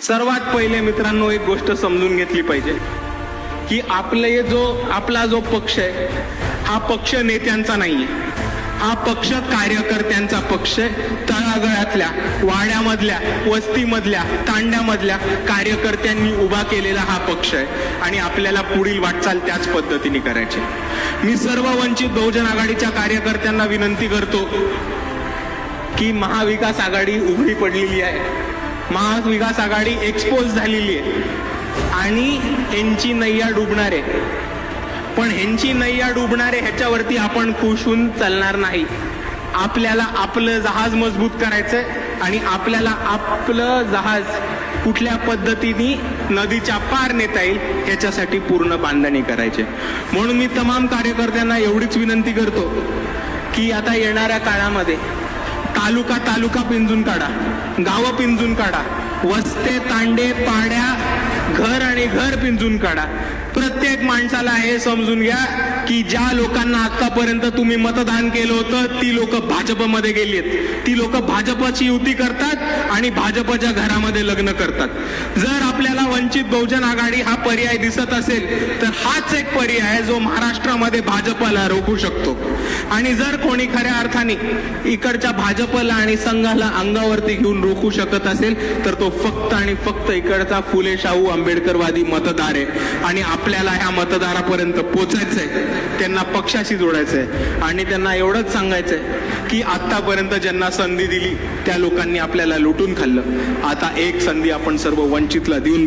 सर्वात पहिले मित्रांनो एक गोष्ट समजून घेतली पाहिजे की आपला जो पक्ष आहे हा पक्ष नेत्यांचा नाहीये, हा पक्ष कार्यकर्त्यांचा पक्ष आहे. तळागाळातल्या, वाड्यामधल्या, वस्तीमधल्या, तांड्यामधल्या कार्यकर्त्यांनी उभा केलेला हा पक्ष आहे आणि आपल्याला पुढील वाटचाल त्याच पद्धतीने करायची. मी सर्व वंचित बहुजन आघाडीच्या कार्यकर्त्यांना विनंती करतो की महाविकास आघाडी उघडी पडलेली आहे, महाविकास आघाडी एक्सपोज झालेली आहे आणि ह्यांची नैया डुबणार आहे. पण ह्यांची नैया डुबणारे ह्याच्यावरती आपण खुश होऊन चालणार नाही. आपल्याला आपलं जहाज मजबूत करायचंय आणि आपल्याला आपलं जहाज कुठल्या पद्धतीने नदीच्या पार नेता येईल ह्याच्यासाठी पूर्ण बांधणी करायची. म्हणून मी तमाम कार्यकर्त्यांना एवढीच विनंती करतो की आता येणाऱ्या काळामध्ये तालुका पिंजून काढा, गावं पिंजून काढा, वस्ते, तांडे, पाड्या, घर आणि घर पिंजून काढा. प्रत्येक माणसाला हे समजून घ्या की ज्या लोकांना आतापर्यंत तुम्ही मतदान केलं होतं ती लोक भाजपमध्ये गेलीत, ती लोक भाजपची युती करतात आणि भाजपच्या घरामध्ये लग्न करतात. जर आपल्याला वंचित बहुजन आघाडी हा पर्याय दिसत असेल तर हाच एक पर्याय आहे जो महाराष्ट्रामध्ये भाजपला रोखू शकतो. आणि जर कोणी खऱ्या अर्थाने इकडच्या भाजपला आणि संघाला अंगावरती घेऊन रोखू शकत असेल तर तो फक्त आणि फक्त इकडचा फुले शाहू आंबेडकरवादी मतदार आहे. आणि आपल्याला ह्या मतदारापर्यंत पोचायचंय, त्यांना पक्षाशी जोडायचंय आणि त्यांना एवढंच सांगायचंय की आतापर्यंत ज्यांना संधी दिली त्या लोकांनी आपल्याला लुटून खाल्लं. आता एक संधी आपण सर्व वंचितला देऊन